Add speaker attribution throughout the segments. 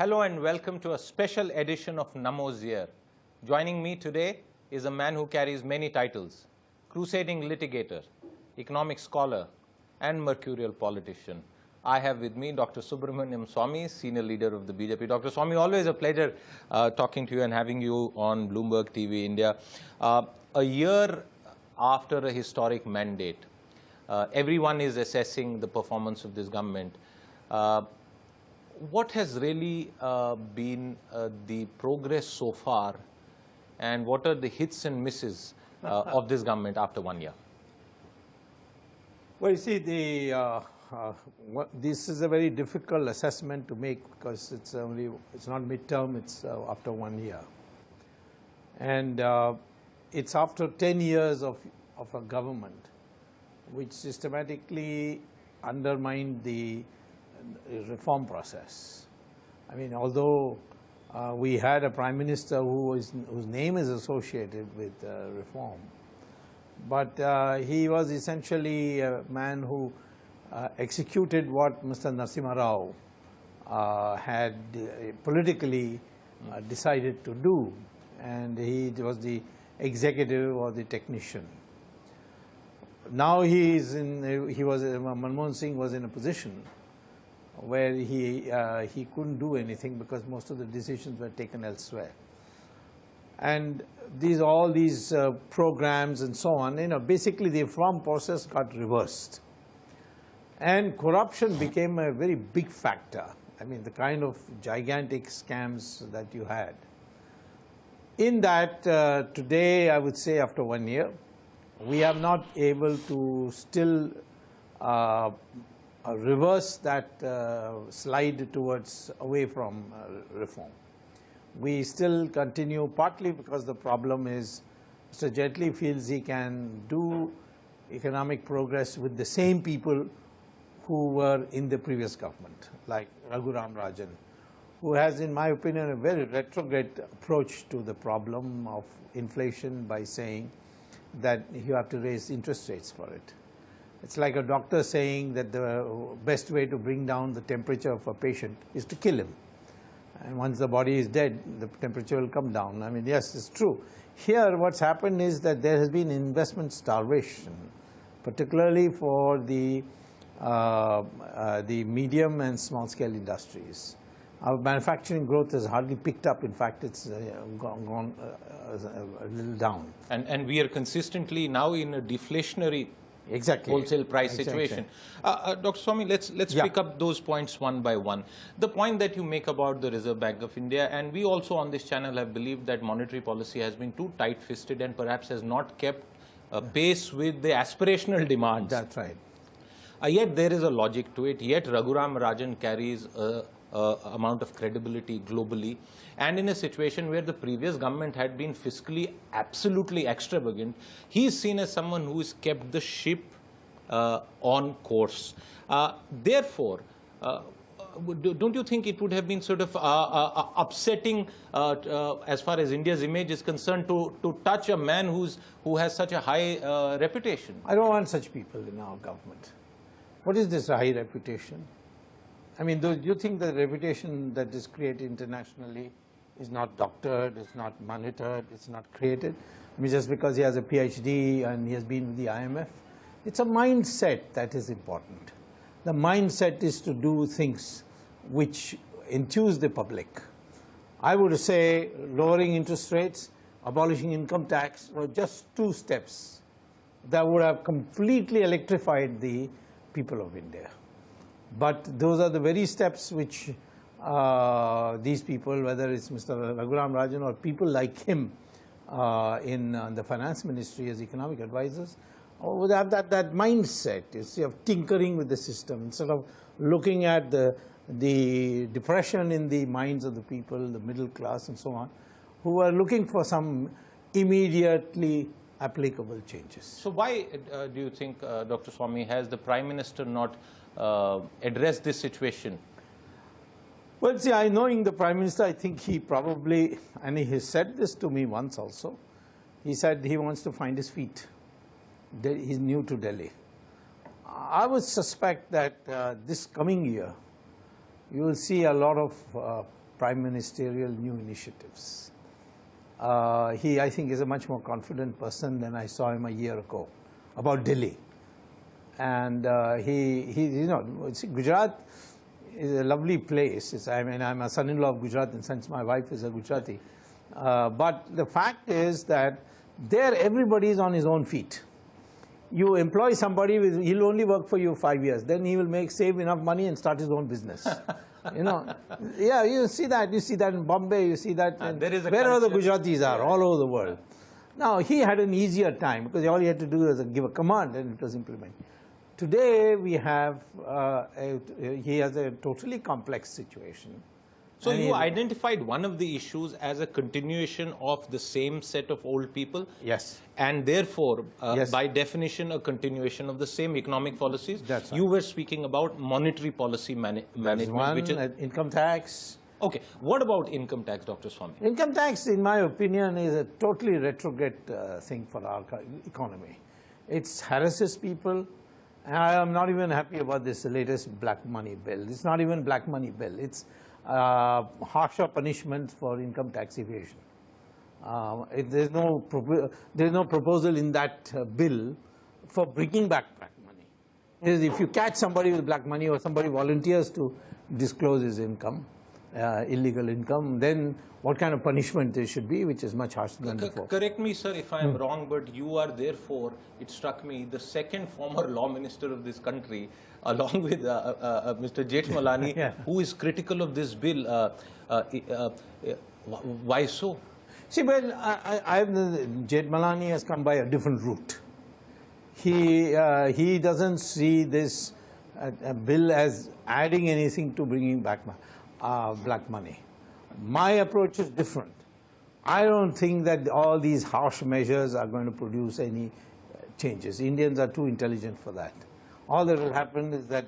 Speaker 1: Hello and welcome to a special edition of Namo's Year. Joining me today is a man who carries many titles: crusading litigator, economic scholar, and mercurial politician. I have with me Dr. Subramanian Swamy, senior leader of the BJP. Dr. Swamy, always a pleasure talking to you and having you on Bloomberg TV India. A year after a historic mandate, everyone is assessing the performance of this government. What has really been the progress so far, and what are the hits and misses of this government after 1 year?
Speaker 2: Well, you see, this is a very difficult assessment to make because it's not midterm, it's after 1 year. And it's after 10 years of a government which systematically undermined the reform process. I mean, although we had a prime minister whose name is associated with reform, but he was essentially a man who executed what Mr. Narasimha Rao had politically decided to do, and he was the executive or the technician. Now Manmohan Singh was in a position where he couldn't do anything because most of the decisions were taken elsewhere. And all these programs and so on, basically the reform process got reversed. And corruption became a very big factor. I mean, the kind of gigantic scams that you had. In that, today, I would say after 1 year, we are not able to still reverse that slide towards away from reform. We still continue, partly because the problem is Mr. Jethmalani feels he can do economic progress with the same people who were in the previous government, like Raghuram Rajan, who has, in my opinion, a very retrograde approach to the problem of inflation by saying that you have to raise interest rates for it. It's like a doctor saying that the best way to bring down the temperature of a patient is to kill him. And once the body is dead, the temperature will come down. I mean, yes, it's true. Here, what's happened is that there has been investment starvation, particularly for the medium and small-scale industries. Our manufacturing growth has hardly picked up. In fact, it's gone a little down.
Speaker 1: And we are consistently now in a deflationary wholesale price situation. Dr. Swamy, let's pick up those points one by one. The point that you make about the Reserve Bank of India, and we also on this channel have believed that monetary policy has been too tight-fisted and perhaps has not kept pace with the aspirational demands.
Speaker 2: That's right.
Speaker 1: Yet there is a logic to it. Yet Raghuram Rajan carries amount of credibility globally, and in a situation where the previous government had been fiscally absolutely extravagant, he is seen as someone who has kept the ship on course. Therefore, don't you think it would have been sort of upsetting as far as India's image is concerned to touch a man who has such a high reputation?
Speaker 2: I don't want such people in our government. What is this high reputation? I mean, do you think the reputation that is created internationally is not doctored, it's not monitored, it's not created? I mean, just because he has a PhD and he has been with the IMF? It's a mindset that is important. The mindset is to do things which enthuse the public. I would say lowering interest rates, abolishing income tax were just 2 steps that would have completely electrified the people of India. But those are the very steps which these people, whether it's Mr. Raghuram Rajan or people like him in the finance ministry as economic advisors, would have that mindset, you see, of tinkering with the system, instead of looking at the depression in the minds of the people, the middle class and so on, who are looking for some immediately applicable changes.
Speaker 1: So why do you think, Dr. Swamy, has the Prime Minister not addressed this situation?
Speaker 2: Well, see, knowing the Prime Minister, I think he probably, and he has said this to me once also, he said he wants to find his feet. He's new to Delhi. I would suspect that this coming year, you will see a lot of prime ministerial new initiatives. He, I think, is a much more confident person than I saw him a year ago about Delhi. And you know, see, Gujarat is a lovely place. I mean, I'm a son-in-law of Gujarat, and since my wife is a Gujarati. But the fact is that there everybody is on his own feet. You employ somebody, he'll only work for you 5 years. Then he will save enough money and start his own business. You know, yeah, you see that. You see that in Bombay. You see that wherever the Gujaratis are, all over the world. Now, he had an easier time because all he had to do was give a command and it was implemented. Today, we have, he has a totally complex situation.
Speaker 1: So you identified one of the issues as a continuation of the same set of old people?
Speaker 2: Yes.
Speaker 1: And therefore,
Speaker 2: yes,
Speaker 1: by definition, a continuation of the same economic policies?
Speaker 2: That's right.
Speaker 1: You were speaking about monetary policy management.
Speaker 2: One,
Speaker 1: which is
Speaker 2: income tax.
Speaker 1: Okay. What about income tax, Dr. Swamy?
Speaker 2: Income tax, in my opinion, is a totally retrograde thing for our economy. It harasses people. I am not even happy about this latest black money bill. It's not even black money bill. It's harsher punishments for income tax evasion. There's no proposal in that bill for bringing back black money. If you catch somebody with black money or somebody volunteers to disclose his income, illegal income, then what kind of punishment there should be, which is much harsher than before.
Speaker 1: Correct me, sir, if I am wrong, but you are therefore, it struck me, the second former law minister of this country, along with Mr. Jethmalani,
Speaker 2: yeah,
Speaker 1: who is critical of this bill. Why so?
Speaker 2: See, well, Jethmalani has come by a different route. He doesn't see this bill as adding anything to bringing back black money. My approach is different. I don't think that all these harsh measures are going to produce any changes. Indians are too intelligent for that. All that will happen is that,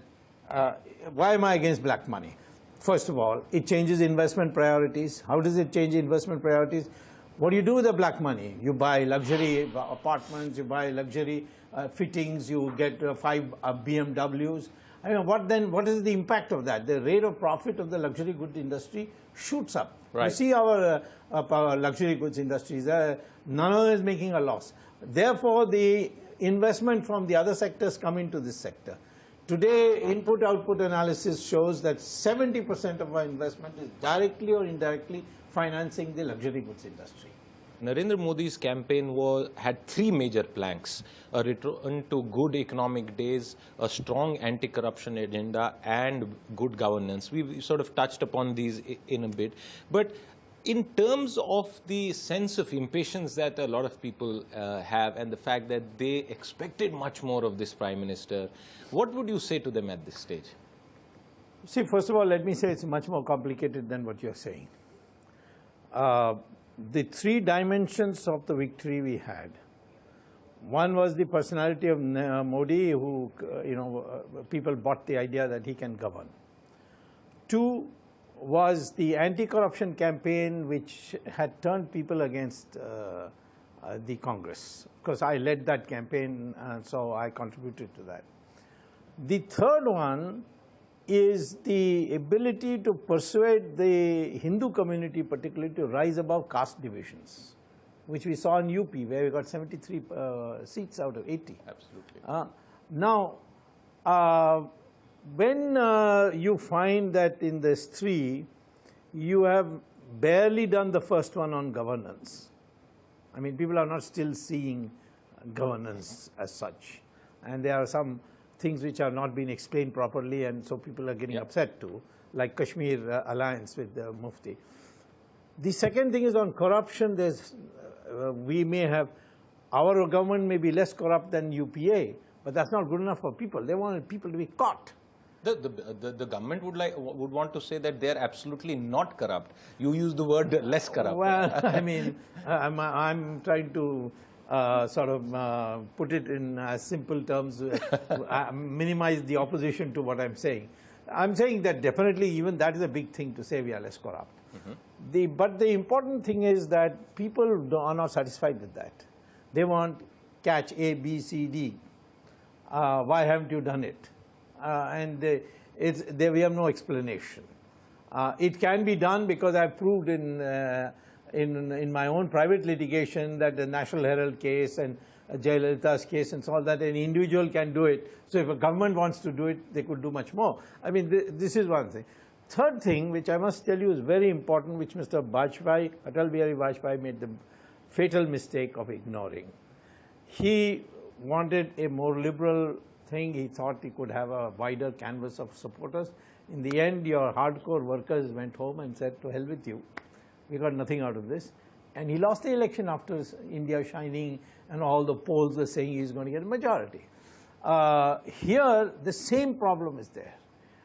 Speaker 2: why am I against black money? First of all, it changes investment priorities. How does it change investment priorities? What do you do with the black money? You buy luxury apartments, you buy luxury fittings, you get 5 BMWs. I mean, what is the impact of that? The rate of profit of the luxury goods industry shoots up.
Speaker 1: Right.
Speaker 2: You see our luxury goods industries, none of them is making a loss. Therefore, the investment from the other sectors come into this sector. Today, input-output analysis shows that 70% of our investment is directly or indirectly financing the luxury goods industry.
Speaker 1: Narendra Modi's campaign had 3 major planks: a return to good economic days, a strong anti-corruption agenda, and good governance. We've sort of touched upon these in a bit. But in terms of the sense of impatience that a lot of people have and the fact that they expected much more of this Prime Minister, what would you say to them at this stage?
Speaker 2: See, first of all, let me say it's much more complicated than what you're saying. The 3 dimensions of the victory we had. One was the personality of Modi, who, people bought the idea that he can govern. 2 was the anti-corruption campaign, which had turned people against the Congress. Of course, I led that campaign, and so I contributed to that. The third one is the ability to persuade the Hindu community particularly to rise above caste divisions, which we saw in UP, where we got 73 seats out of 80.
Speaker 1: Absolutely.
Speaker 2: Now, when you find that in this 3, you have barely done the first one on governance. I mean, people are not still seeing governance as such. And there are some things which are not being explained properly, and so people are getting upset too, like Kashmir alliance with the Mufti. The second thing is on corruption. We may have, our government may be less corrupt than UPA, but that's not good enough for people. They want people to be caught.
Speaker 1: The government would want to say that they're absolutely not corrupt. You use the word less corrupt.
Speaker 2: Well, I mean, I'm trying to sort of put it in simple terms, minimize the opposition to what I'm saying. I'm saying that definitely even that is a big thing to say we are less corrupt. But the important thing is that people are not satisfied with that. They want catch A, B, C, D. Why haven't you done it? And we have no explanation. It can be done because I've proved in my own private litigation that the National Herald case and Jayalalitha's case and so on, that an individual can do it. So if a government wants to do it, they could do much more. I mean, this is one thing. Third thing, which I must tell you is very important, which Mr. Vajpayee, Atal Bihari Vajpayee made the fatal mistake of ignoring. He wanted a more liberal thing. He thought he could have a wider canvas of supporters. In the end, your hardcore workers went home and said, to hell with you. We got nothing out of this. And he lost the election after India shining and all the polls were saying he's going to get a majority. Here, the same problem is there.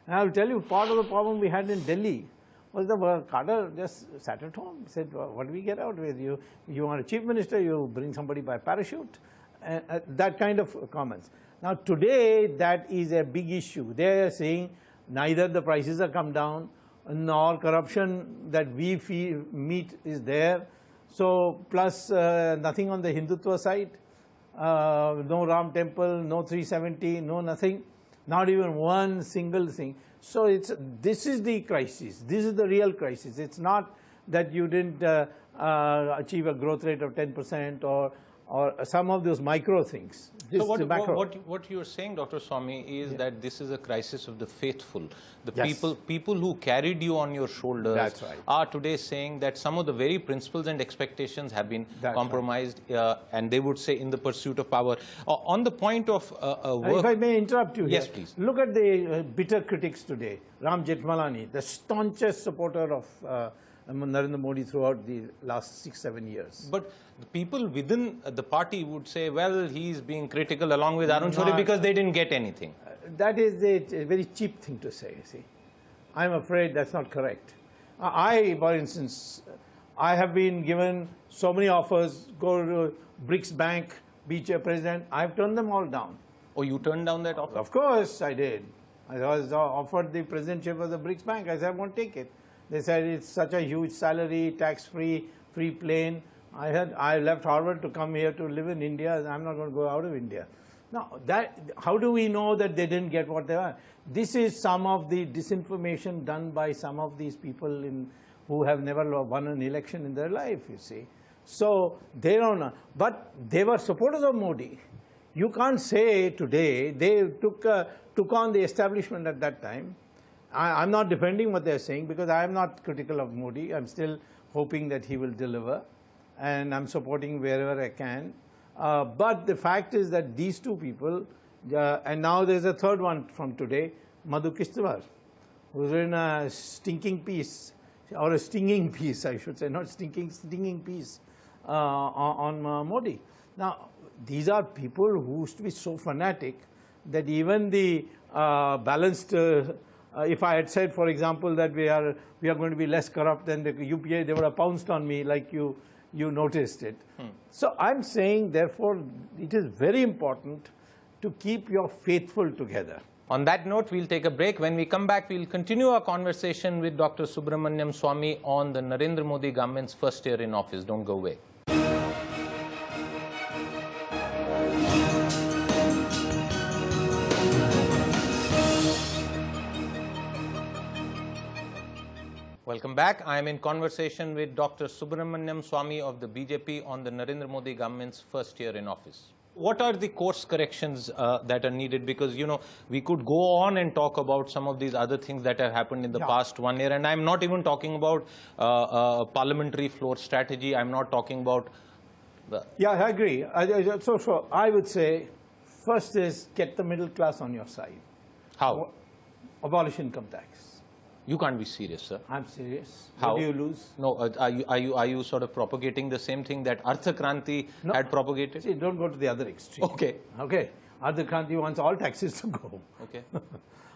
Speaker 2: And I'll tell you, part of the problem we had in Delhi was the Carter just sat at home, said, what do we get out with you? You want a chief minister, you bring somebody by parachute. That kind of comments. Now today, that is a big issue. They are saying neither the prices have come down, nor corruption that we meet is there. So plus nothing on the Hindutva side, no Ram temple, no 370, no nothing, not even one single thing. So this is the crisis. This is the real crisis. It's not that you didn't achieve a growth rate of 10% or some of those micro things.
Speaker 1: So what you're saying, Dr. Swamy, is that this is a crisis of the faithful. The people who carried you on your shoulders are today saying that some of the very principles and expectations have been compromised, and they would say in the pursuit of power. On the point of work,
Speaker 2: if I may interrupt you
Speaker 1: yes,
Speaker 2: here.
Speaker 1: please.
Speaker 2: Look at the bitter critics today. Ram Jethmalani, the staunchest supporter of Narendra Modi throughout the last 6-7 years.
Speaker 1: But the people within the party would say, well, he's being critical along with Arun Shourie because they didn't get anything.
Speaker 2: That is a very cheap thing to say, see. I'm afraid that's not correct. For instance, I have been given so many offers, go to BRICS Bank, be chair president. I've turned them all down.
Speaker 1: Oh, you turned down that offer?
Speaker 2: Of course I did. I was offered the presidentship of the BRICS Bank. I said, I won't take it. They said it's such a huge salary, tax-free, free plane. I left Harvard to come here to live in India. I'm not going to go out of India. Now, how do we know that they didn't get what they want? This is some of the disinformation done by some of these people who have never won an election in their life, you see. So they don't know. But they were supporters of Modi. You can't say today, they took on the establishment at that time. I'm not defending what they're saying because I'm not critical of Modi. I'm still hoping that he will deliver, and I'm supporting wherever I can. But the fact is that these two people, and now there's a third one from today, Madhu Kishtiwar, who's in a stinking piece, or a stinging piece, I should say, not stinking, stinging piece on Modi. Now, these are people who used to be so fanatic that even the balanced if I had said, for example, that we are going to be less corrupt than the UPA, they would have pounced on me like you noticed it. So I'm saying, therefore, it is very important to keep your faithful together.
Speaker 1: On that note, we'll take a break. When we come back, we'll continue our conversation with Dr. Subramanian Swamy on the Narendra Modi government's first year in office. Don't go away. Welcome back. I am in conversation with Dr. Subramanian Swamy of the BJP on the Narendra Modi government's first year in office. What are the course corrections that are needed? Because, you know, we could go on and talk about some of these other things that have happened in the past 1 year. And I'm not even talking about parliamentary floor strategy. I'm not talking about...
Speaker 2: Yeah, I agree. So I would say, first is get the middle class on your side.
Speaker 1: How?
Speaker 2: Abolish income tax.
Speaker 1: You can't be serious, sir.
Speaker 2: I'm serious.
Speaker 1: How?
Speaker 2: What do you lose?
Speaker 1: No, are you sort of propagating the same thing that Artha Kranti had propagated?
Speaker 2: See, don't go to the other extreme.
Speaker 1: Okay.
Speaker 2: Okay. Artha Kranti wants all taxes to go.
Speaker 1: Okay.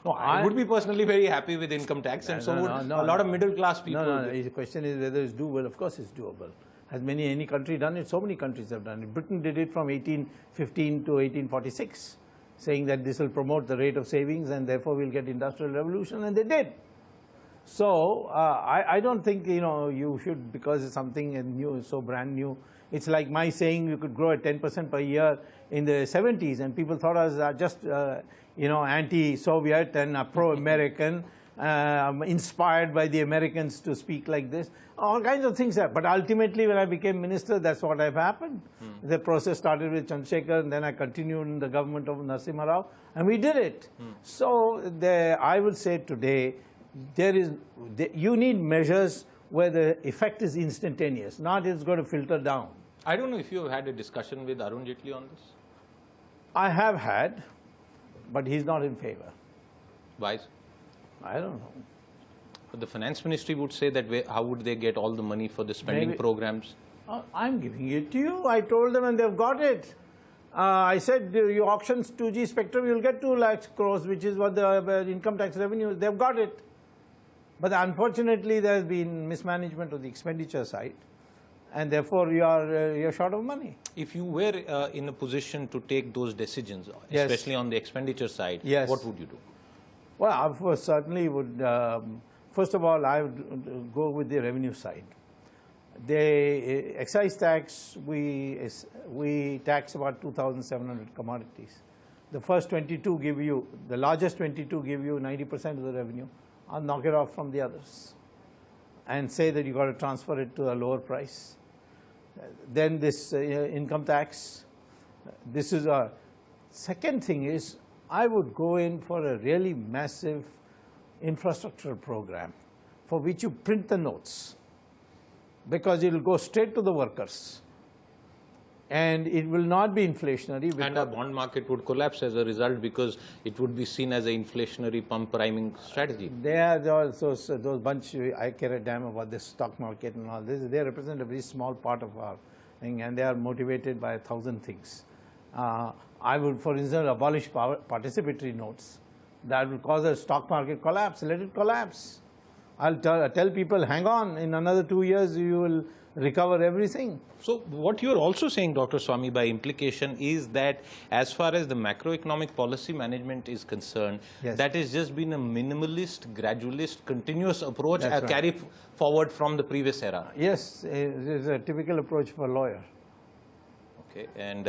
Speaker 1: No, I would be personally very happy with income tax, and so would a lot of middle class people.
Speaker 2: No. The question is whether it's doable. Of course, it's doable. Has any country done it? So many countries have done it. Britain did it from 1815 to 1846, saying that this will promote the rate of savings and therefore we'll get industrial revolution, and they did. So I don't think, you know, you should, because it's something new, so brand new. It's like my saying you could grow at 10% per year in the 70s, and people thought I was just, you know, anti-Soviet and pro-American. inspired by the Americans to speak like this. All kinds of things. But ultimately, when I became minister, that's what have happened. The process started with Chandrasekhar, and then I continued in the government of Narasimha Rao, and we did it. So I would say today, you need measures where the effect is instantaneous, not it's going to filter down.
Speaker 1: I don't know if you have had a discussion with Arun Jaitley on this.
Speaker 2: I have had, but he's not in favor.
Speaker 1: Why?
Speaker 2: I don't know.
Speaker 1: But the finance ministry would say that how would they get all the money for the spending programs?
Speaker 2: I'm giving it to you. I told them and they've got it. I said, you auctions 2G spectrum, you'll get 2 lakhs crores, which is what the income tax revenue is. They've got it. But unfortunately, there's been mismanagement of the expenditure side, and therefore you're short of money.
Speaker 1: If you were in a position to take those decisions, especially on the expenditure side, what would you do?
Speaker 2: Well, I certainly would, first of all, I would go with the revenue side. The excise tax, we tax about 2,700 commodities. The first 22 give you, the largest 22 give you 90% of the revenue. I'll knock it off from the others and say that you got to transfer it to a lower price. Then this income tax, this is a second thing is I would go in for a really massive infrastructural program for which you print the notes, because it will go straight to the workers and it will not be inflationary.
Speaker 1: And our bond market would collapse as a result, because it would be seen as an inflationary pump priming strategy.
Speaker 2: There are those bunch, I care a damn about the stock market and all this. They represent a very small part of our thing, and they are motivated by 1,000 things. I would, for instance, abolish participatory notes. That will cause a stock market collapse. Let it collapse. I'll tell people, hang on, in another 2 years you will recover everything.
Speaker 1: So what you're also saying, Dr. Swamy, by implication, is that as far as the macroeconomic policy management is concerned, that has just been a minimalist, gradualist, continuous approach carried forward from the previous era.
Speaker 2: Yes, it is a typical approach for a lawyer.
Speaker 1: Okay, and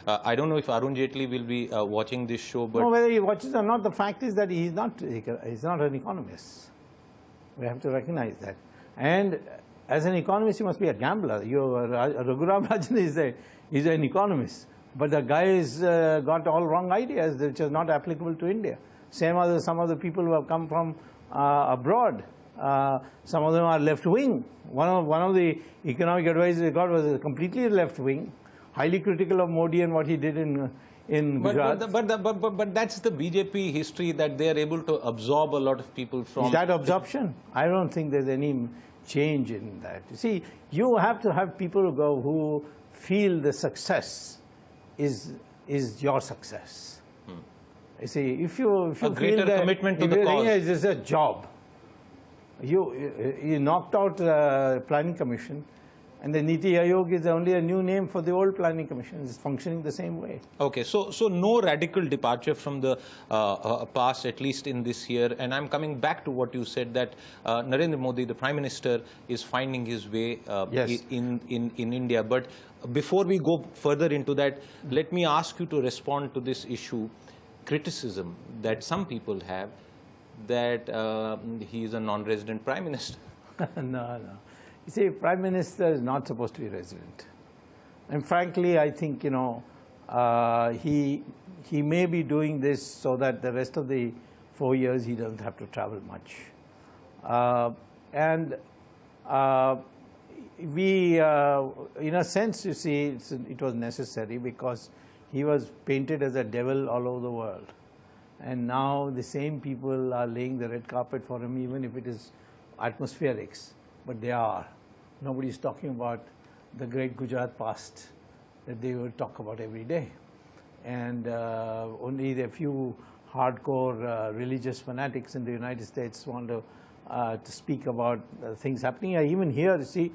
Speaker 1: I don't know if Arun Jaitley will be watching this show, but
Speaker 2: no, whether he watches or not, the fact is that he's not an economist. We have to recognize that. And as an economist, you must be a gambler. Raghuram Rajan is an economist, but the guy has got all wrong ideas which are not applicable to India. Same as some of the people who have come from abroad. Some of them are left-wing. One of the economic advisors he got was completely left-wing, highly critical of Modi and what he did in Gujarat.
Speaker 1: But that's the BJP history, that they are able to absorb a lot of people from...
Speaker 2: Is that absorption? I don't think there's any change in that. You see, you have to have people who feel the success is your success. You see, if you feel that
Speaker 1: commitment to the cause.
Speaker 2: It is a job. You knocked out the Planning Commission, and the Niti Aayog is only a new name for the old Planning Commission. It's functioning the same way.
Speaker 1: Okay, so no radical departure from the past, at least in this year. And I'm coming back to what you said, that Narendra Modi, the Prime Minister, is finding his way in India. But before we go further into that, let me ask you to respond to this issue, criticism that some people have, that he is a non-resident Prime Minister.
Speaker 2: No. You see, Prime Minister is not supposed to be resident. And frankly, I think, you know, he may be doing this so that the rest of the 4 years he doesn't have to travel much. In a sense, you see, it was necessary, because he was painted as a devil all over the world. And now the same people are laying the red carpet for him, even if it is atmospherics. But they are. Nobody is talking about the great Gujarat past that they will talk about every day. And only a few hardcore religious fanatics in the United States want to speak about things happening. Even here, you see,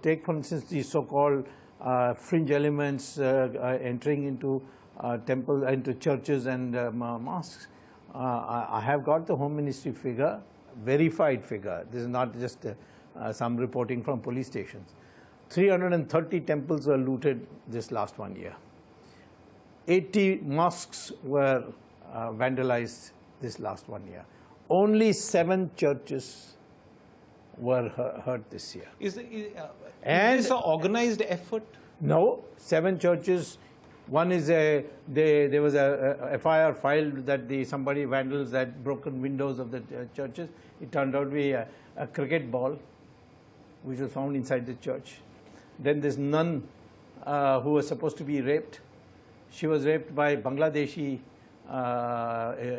Speaker 2: take for instance the so-called fringe elements entering into temples, into churches and mosques. I have got the Home Ministry figure, verified figure. This is not just some reporting from police stations. 330 temples were looted this last 1 year. 80 mosques were vandalized this last 1 year. only 7 churches were hurt this year.
Speaker 1: Is this an organized effort?
Speaker 2: No, 7 churches. One is there was a FIR filed that somebody vandals had broken windows of the churches. It turned out to be a cricket ball, which was found inside the church. Then this nun who was supposed to be raped. She was raped by Bangladeshi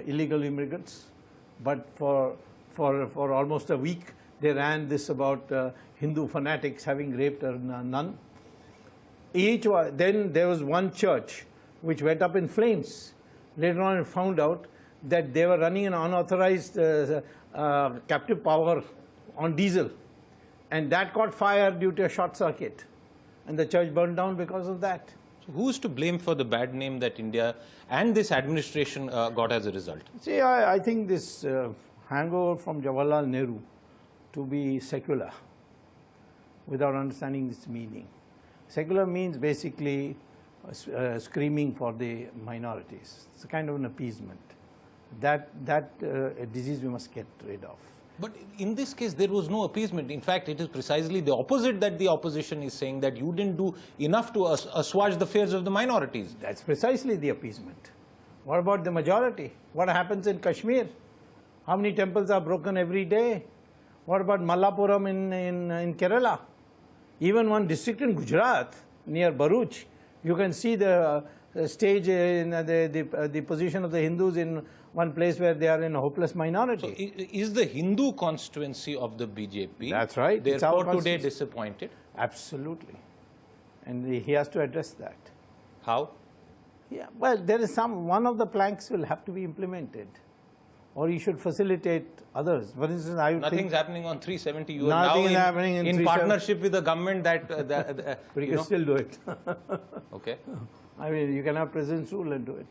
Speaker 2: illegal immigrants, but for almost a week they ran this about Hindu fanatics having raped a nun. Then there was one church which went up in flames. Later on, it found out that they were running an unauthorized captive power on diesel, and that caught fire due to a short circuit, and the church burned down because of that.
Speaker 1: So who's to blame for the bad name that India and this administration got as a result?
Speaker 2: See, I think this hangover from Jawaharlal Nehru to be secular without understanding its meaning. Secular means basically screaming for the minorities. It's a kind of an appeasement. That a disease we must get rid of.
Speaker 1: But in this case, there was no appeasement. In fact, it is precisely the opposite that the opposition is saying, that you didn't do enough to assuage the fears of the minorities.
Speaker 2: That's precisely the appeasement. What about the majority? What happens in Kashmir? How many temples are broken every day? What about Mallapuram in Kerala? Even one district in Gujarat, near Bharuch, you can see the stage in the position of the Hindus in one place where they are in a hopeless minority.
Speaker 1: So is the Hindu constituency of the BJP,
Speaker 2: that's right,
Speaker 1: therefore today disappointed?
Speaker 2: Absolutely. And he has to address that.
Speaker 1: How?
Speaker 2: Yeah, well, there is one of the planks will have to be implemented, or he should facilitate others. For instance, I would
Speaker 1: Nothing's happening on 370. You
Speaker 2: nothing
Speaker 1: are now
Speaker 2: happening
Speaker 1: in partnership with the government that
Speaker 2: but you can still do it.
Speaker 1: Okay.
Speaker 2: I mean, you can have president's rule and do it.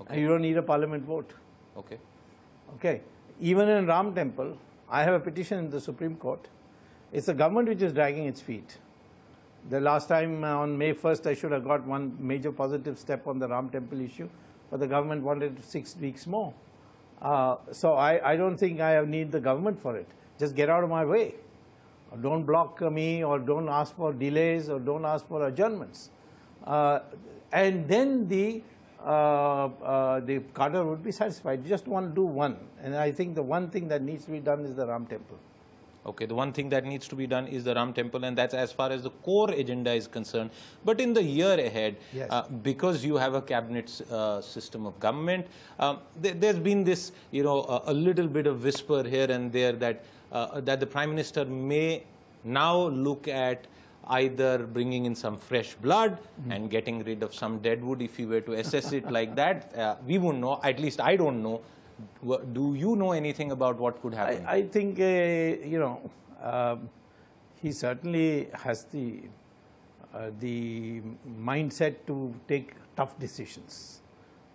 Speaker 1: Okay.
Speaker 2: And you don't need a parliament vote.
Speaker 1: Okay.
Speaker 2: Okay. Even in Ram Temple, I have a petition in the Supreme Court. It's the government which is dragging its feet. The last time on May 1st, I should have got one major positive step on the Ram Temple issue, but the government wanted 6 weeks more. So I don't think I need the government for it. Just get out of my way. Or don't block me, or don't ask for delays, or don't ask for adjournments. And then the cadre would be satisfied. You just want to do one. And I think the one thing that needs to be done is the Ram Temple.
Speaker 1: Okay, the one thing that needs to be done is the Ram Temple, and that's as far as the core agenda is concerned. But in the year ahead,
Speaker 2: yes,
Speaker 1: because you have a cabinet system of government, there's been this, a little bit of whisper here and there that that the Prime Minister may now look at either bringing in some fresh blood and getting rid of some deadwood, if you were to assess it like that. We won't know, at least I don't know. Do you know anything about what could happen?
Speaker 2: I think, he certainly has the mindset to take tough decisions.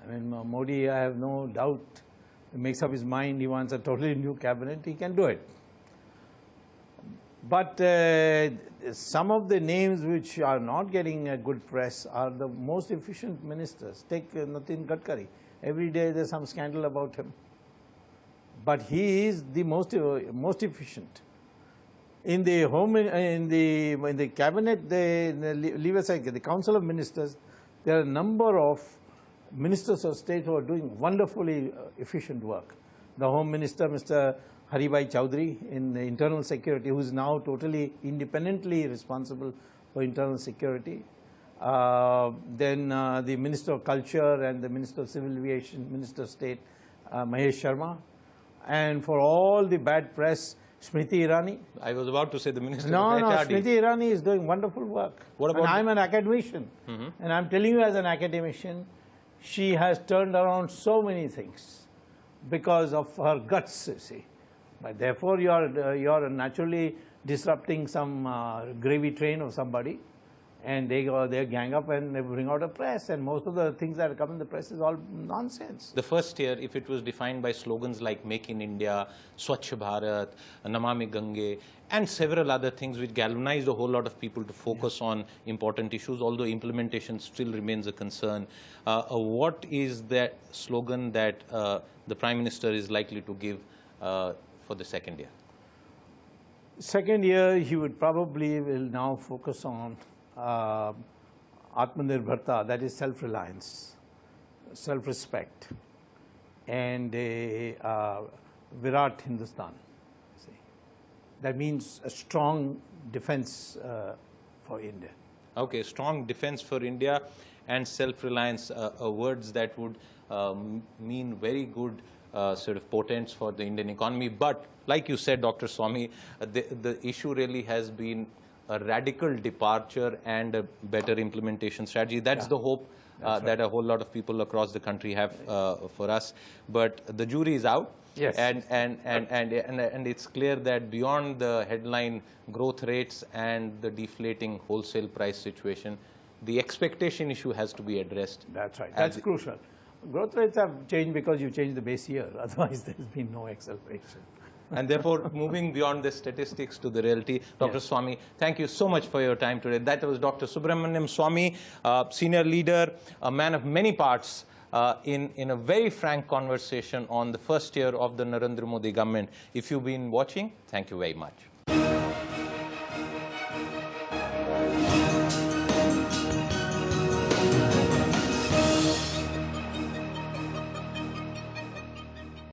Speaker 2: I mean, Modi, I have no doubt, he makes up his mind, he wants a totally new cabinet, he can do it. But some of the names which are not getting a good press are the most efficient ministers. Take Nitin Gadkari. Every day there's some scandal about him. But he is the most efficient. In the cabinet, leave aside the Council of Ministers, there are a number of ministers of state who are doing wonderfully efficient work. The Home Minister, Mr. Haribhai Chaudhary, in the internal security, who is now totally independently responsible for internal security. Then the Minister of Culture and the Minister of Civil Aviation, Minister of State, Mahesh Sharma. And for all the bad press, Smriti Irani.
Speaker 1: I was about to say the Minister
Speaker 2: No,
Speaker 1: of HRD.
Speaker 2: Smriti Irani is doing wonderful work.
Speaker 1: What about?
Speaker 2: And I'm an academician. And I'm telling you, as an academician, she has turned around so many things because of her guts, you see. But therefore, you're naturally disrupting some gravy train of somebody. and they gang up and they bring out a press, and most of the things that come in the press is all nonsense.
Speaker 1: The first year, if it was defined by slogans like Make in India, Swachh Bharat, Namami Gange, and several other things which galvanized a whole lot of people to focus on important issues, although implementation still remains a concern. What is that slogan that the Prime Minister is likely to give for the second year?
Speaker 2: Second year, he would probably will now focus on Atmanirbharta, that is self-reliance, self-respect, and Virat Hindustan. See. That means a strong defense for India.
Speaker 1: Okay, strong defense for India and self-reliance, words that would mean very good sort of portents for the Indian economy. But like you said, Dr. Swamy, the issue really has been a radical departure and a better implementation strategy. That's the hope that a whole lot of people across the country have for us. But the jury is out.
Speaker 2: Yes.
Speaker 1: And it's clear that beyond the headline growth rates and the deflating wholesale price situation, the expectation issue has to be addressed.
Speaker 2: That's right. That's crucial. Growth rates have changed because you changed the base year. Otherwise, there's been no acceleration.
Speaker 1: And therefore, moving beyond the statistics to the reality, Dr. Swamy, thank you so much for your time today. That was Dr. Subramanian Swamy, senior leader, a man of many parts, in a very frank conversation on the first year of the Narendra Modi government. If you've been watching, thank you very much.